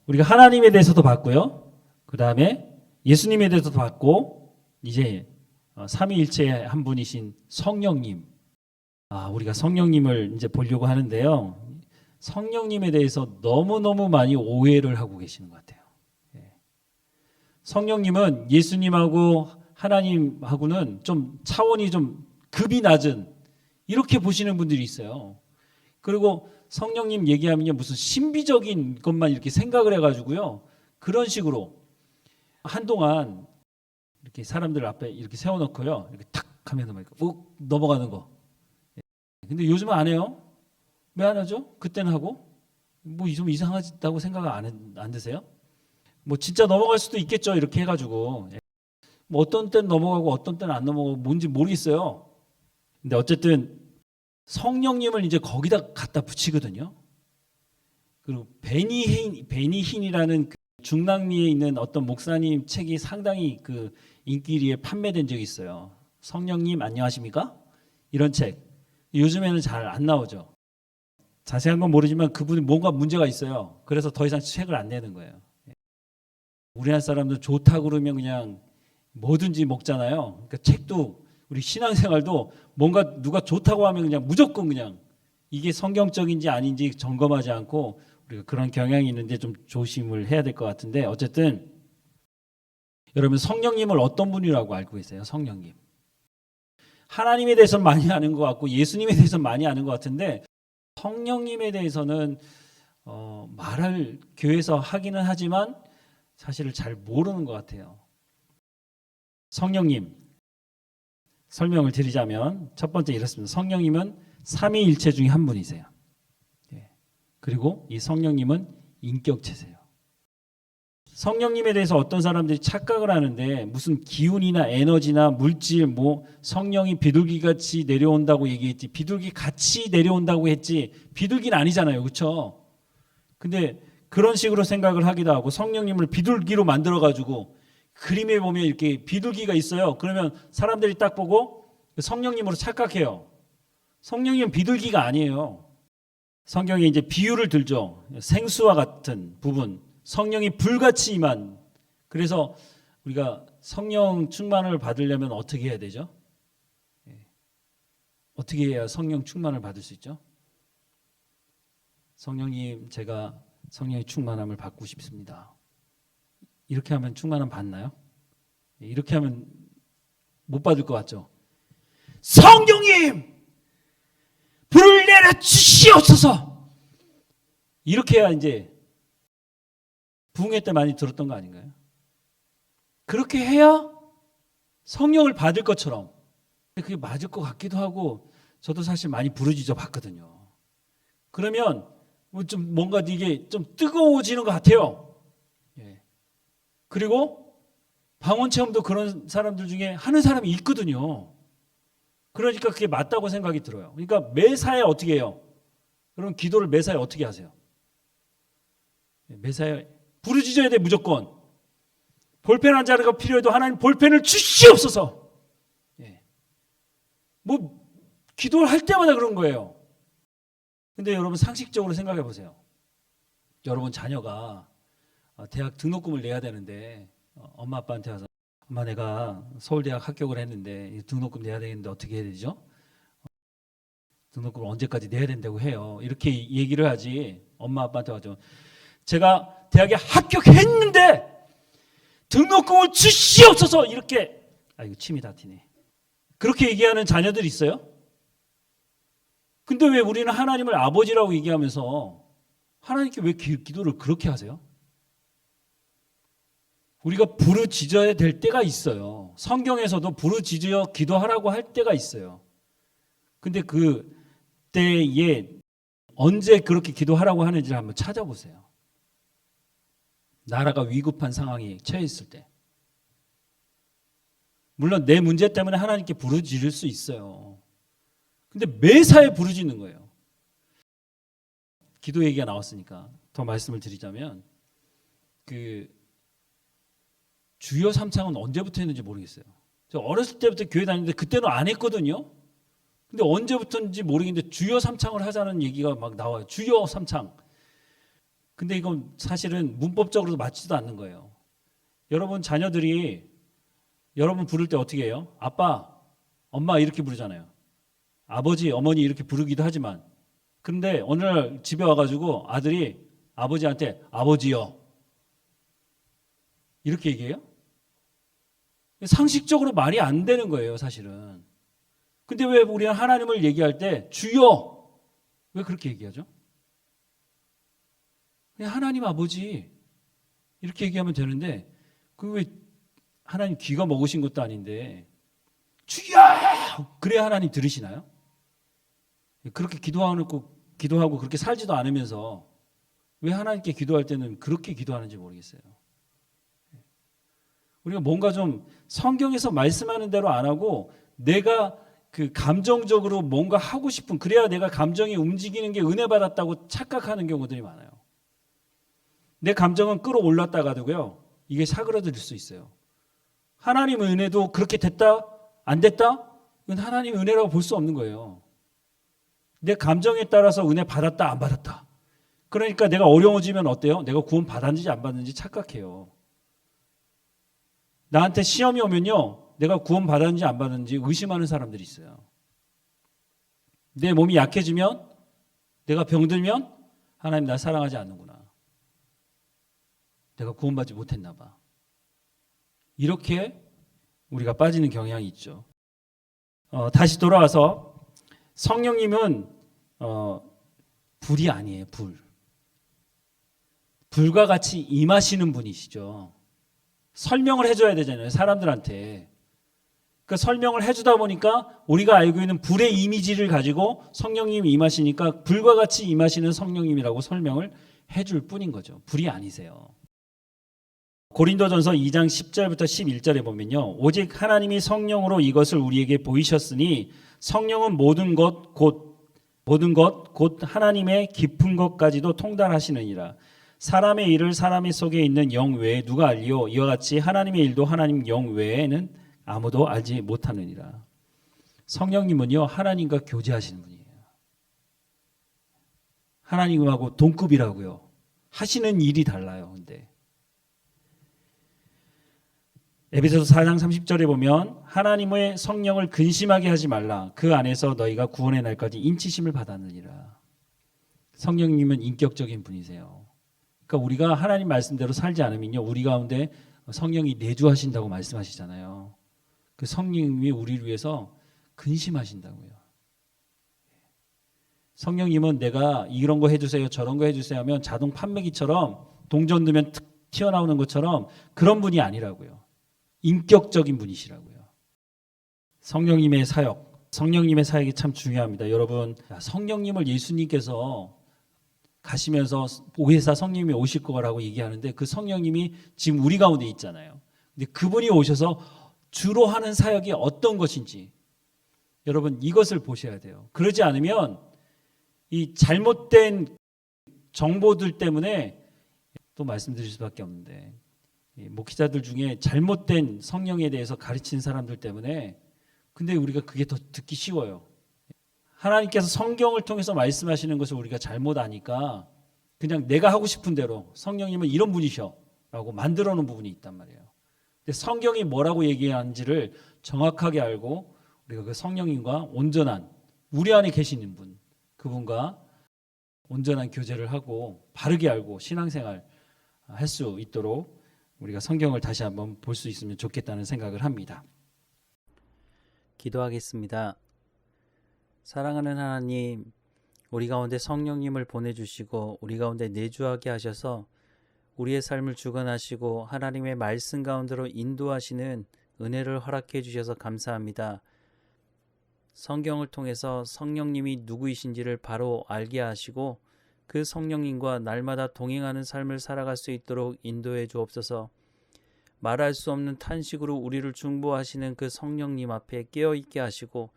우리가 하나님에 대해서도 봤고요. 그 다음에 예수님에 대해서도 봤고, 이제 삼위일체의 한 분이신 성령님. 우리가 성령님을 이제 보려고 하는데요. 성령님에 대해서 너무너무 많이 오해를 하고 계시는 것 같아요. 성령님은 예수님하고 하나님하고는 좀 차원이 좀 급이 낮은 이렇게 보시는 분들이 있어요. 그리고 성령님 얘기하면요, 무슨 신비적인 것만 이렇게 생각을 해가지고요, 그런 식으로 한동안 이렇게 사람들 앞에 이렇게 세워놓고요, 이렇게 탁 하면 막 욱 넘어가는 거. 근데 요즘은 안 해요. 왜 안 하죠? 그때는 하고. 뭐 좀 이상하다고 생각 안 드세요? 뭐 진짜 넘어갈 수도 있겠죠. 이렇게 해가지고. 뭐 어떤 때는 넘어가고 어떤 때는 안 넘어가고 뭔지 모르겠어요. 근데 어쨌든 성령님을 이제 거기다 갖다 붙이거든요. 그리고 베니힌이라는 그 중랑리에 있는 어떤 목사님 책이 상당히 그 인기리에 판매된 적이 있어요. 성령님 안녕하십니까? 이런 책. 요즘에는 잘 안 나오죠. 자세한 건 모르지만 그분이 뭔가 문제가 있어요. 그래서 더 이상 책을 안 내는 거예요. 우리나라 사람들 좋다고 그러면 그냥 뭐든지 먹잖아요. 그러니까 책도 우리 신앙생활도 뭔가 누가 좋다고 하면 그냥 무조건 그냥 이게 성경적인지 아닌지 점검하지 않고 우리가 그런 경향이 있는데 좀 조심을 해야 될 것 같은데, 어쨌든 여러분 성령님을 어떤 분이라고 알고 계세요? 성령님. 하나님에 대해서는 많이 아는 것 같고 예수님에 대해서는 많이 아는 것 같은데, 성령님에 대해서는 말을 교회에서 하기는 하지만 사실을 잘 모르는 것 같아요. 성령님 설명을 드리자면 첫 번째 이렇습니다. 성령님은 삼위일체 중에 한 분이세요. 그리고 이 성령님은 인격체세요. 성령님에 대해서 어떤 사람들이 착각을 하는데, 무슨 기운이나 에너지나 물질, 뭐 성령이 비둘기 같이 내려온다고 얘기했지, 비둘기 같이 내려온다고 했지, 비둘기는 아니잖아요. 그렇죠? 근데 그런 식으로 생각을 하기도 하고, 성령님을 비둘기로 만들어 가지고 그림에 보면 이렇게 비둘기가 있어요. 그러면 사람들이 딱 보고 성령님으로 착각해요. 성령님은 비둘기가 아니에요. 성경에 이제 비유를 들죠. 생수와 같은 부분, 성령이 불같이 임한. 그래서 우리가 성령 충만을 받으려면 어떻게 해야 되죠? 어떻게 해야 성령 충만을 받을 수 있죠? 성령님, 제가 성령의 충만함을 받고 싶습니다. 이렇게 하면 충만함 받나요? 이렇게 하면 못 받을 것 같죠? 성령님! 불을 내려 주시옵소서! 이렇게 해야 이제 부흥회 때 많이 들었던 거 아닌가요? 그렇게 해야 성령을 받을 것처럼. 그게 맞을 것 같기도 하고, 저도 사실 많이 부르짖어 봤거든요. 그러면 좀 뭔가 이게 좀 뜨거워지는 것 같아요. 그리고 방언 체험도 그런 사람들 중에 하는 사람이 있거든요. 그러니까 그게 맞다고 생각이 들어요. 그러니까 매사에 어떻게 해요? 그럼 기도를 매사에 어떻게 하세요? 매사에 부르짖어야 돼. 무조건. 볼펜 한 자루가 필요해도 하나님 볼펜을 주시옵소서. 뭐 기도를 할 때마다 그런 거예요. 근데 여러분 상식적으로 생각해 보세요. 여러분 자녀가 대학 등록금을 내야 되는데 엄마 아빠한테 와서, 엄마 내가 서울대학 합격을 했는데 등록금 내야 되는데 어떻게 해야 되죠? 등록금을 언제까지 내야 된다고 해요. 이렇게 얘기를 하지. 엄마 아빠한테 와서 제가 대학에 합격했는데 등록금을 주시옵소서, 이렇게. 이거 침이 다 튀네. 그렇게 얘기하는 자녀들이 있어요? 근데 왜 우리는 하나님을 아버지라고 얘기하면서 하나님께 왜 기도를 그렇게 하세요? 우리가 부르짖어야 될 때가 있어요. 성경에서도 부르짖어 기도하라고 할 때가 있어요. 근데 그 때에 언제 그렇게 기도하라고 하는지를 한번 찾아보세요. 나라가 위급한 상황에 처해 있을 때. 물론 내 문제 때문에 하나님께 부르짖을 수 있어요. 근데 매사에 부르짖는 거예요. 기도 얘기가 나왔으니까 더 말씀을 드리자면, 그 주여 삼창은 언제부터 했는지 모르겠어요. 저 어렸을 때부터 교회 다니는데 그때는 안 했거든요. 근데 언제부터인지 모르겠는데 주여 삼창을 하자는 얘기가 막 나와요. 주여 삼창. 근데 이건 사실은 문법적으로도 맞지도 않는 거예요. 여러분 자녀들이 여러분 부를 때 어떻게 해요? 아빠, 엄마 이렇게 부르잖아요. 아버지, 어머니 이렇게 부르기도 하지만 근데 어느 날 집에 와가지고 아들이 아버지한테 아버지요 이렇게 얘기해요? 상식적으로 말이 안 되는 거예요, 사실은. 근데 왜 우리는 하나님을 얘기할 때 주여 왜 그렇게 얘기하죠? 그냥 하나님 아버지 이렇게 얘기하면 되는데 그 왜 하나님 귀가 먹으신 것도 아닌데 주여 그래야 하나님 들으시나요? 그렇게 기도하고 그렇게 살지도 않으면서 왜 하나님께 기도할 때는 그렇게 기도하는지 모르겠어요. 우리가 뭔가 좀 성경에서 말씀하는 대로 안 하고 내가 그 감정적으로 뭔가 하고 싶은 그래야 내가 감정이 움직이는 게 은혜 받았다고 착각하는 경우들이 많아요. 내 감정은 끌어올랐다가도요. 이게 사그라들 수 있어요. 하나님 은혜도 그렇게 됐다? 안 됐다? 이건 하나님 은혜라고 볼 수 없는 거예요. 내 감정에 따라서 은혜 받았다 안 받았다. 그러니까 내가 어려워지면 어때요? 내가 구원 받았는지 안 받았는지 착각해요. 나한테 시험이 오면요. 내가 구원 받았는지 안 받았는지 의심하는 사람들이 있어요. 내 몸이 약해지면 내가 병들면 하나님 나 사랑하지 않는구나. 내가 구원받지 못했나 봐. 이렇게 우리가 빠지는 경향이 있죠. 다시 돌아와서 성령님은 불이 아니에요. 불과 같이 임하시는 분이시죠. 설명을 해줘야 되잖아요. 사람들한테. 그 설명을 해주다 보니까 우리가 알고 있는 불의 이미지를 가지고 성령님이 임하시니까 불과 같이 임하시는 성령님이라고 설명을 해줄 뿐인 거죠. 불이 아니세요. 고린도전서 2장 10절부터 11절에 보면요. 오직 하나님이 성령으로 이것을 우리에게 보이셨으니 성령은 모든 것 곧 하나님의 깊은 것까지도 통달하시느니라. 사람의 일을 사람의 속에 있는 영 외에 누가 알리요? 이와 같이 하나님의 일도 하나님 영 외에는 아무도 알지 못하느니라. 성령님은요. 하나님과 교제하시는 분이에요. 하나님하고 동급이라고요. 하시는 일이 달라요. 근데 에베소서 4장 30절에 보면 하나님의 성령을 근심하게 하지 말라. 그 안에서 너희가 구원의 날까지 인치심을 받았느니라. 성령님은 인격적인 분이세요. 그러니까 우리가 하나님 말씀대로 살지 않으면요. 우리 가운데 성령이 내주하신다고 말씀하시잖아요. 그 성령님이 우리를 위해서 근심하신다고요. 성령님은 내가 이런 거 해주세요 저런 거 해주세요 하면 자동 판매기처럼 동전 넣으면 툭 튀어나오는 것처럼 그런 분이 아니라고요. 인격적인 분이시라고요. 성령님의 사역이 참 중요합니다. 여러분 성령님을 예수님께서 가시면서 오해사 성령님이 오실 거라고 얘기하는데 그 성령님이 지금 우리 가운데 있잖아요. 근데 그분이 오셔서 주로 하는 사역이 어떤 것인지 여러분 이것을 보셔야 돼요. 그러지 않으면 이 잘못된 정보들 때문에 또 말씀드릴 수밖에 없는데 목회자들 중에 잘못된 성령에 대해서 가르치는 사람들 때문에 근데 우리가 그게 더 듣기 쉬워요. 하나님께서 성경을 통해서 말씀하시는 것을 우리가 잘못 아니까 그냥 내가 하고 싶은 대로 성령님은 이런 분이셔 라고 만들어 놓은 부분이 있단 말이에요. 근데 성경이 뭐라고 얘기하는지를 정확하게 알고 우리가 그 성령님과 온전한 우리 안에 계시는 분 그분과 온전한 교제를 하고 바르게 알고 신앙생활 할 수 있도록 우리가 성경을 다시 한번 볼 수 있으면 좋겠다는 생각을 합니다. 기도하겠습니다. 사랑하는 하나님, 우리 가운데 성령님을 보내주시고 우리 가운데 내주하게 하셔서 우리의 삶을 주관하시고 하나님의 말씀 가운데로 인도하시는 은혜를 허락해 주셔서 감사합니다. 성경을 통해서 성령님이 누구이신지를 바로 알게 하시고 그 성령님과 날마다 동행하는 삶을 살아갈 수 있도록 인도해 주옵소서. 말할 수 없는 탄식으로 우리를 중보하시는 그 성령님 앞에 깨어있게 하시고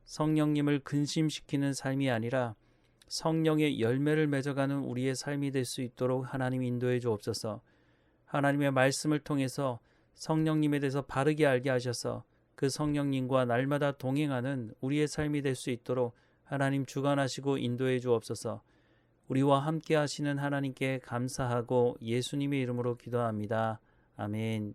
성령님을 근심시키는 삶이 아니라 성령의 열매를 맺어가는 우리의 삶이 될 수 있도록 하나님 인도해 주옵소서. 하나님의 말씀을 통해서 성령님에 대해서 바르게 알게 하셔서 그 성령님과 날마다 동행하는 우리의 삶이 될 수 있도록 하나님 주관하시고 인도해 주옵소서. 우리와 함께 하시는 하나님께 감사하고 예수님의 이름으로 기도합니다. 아멘.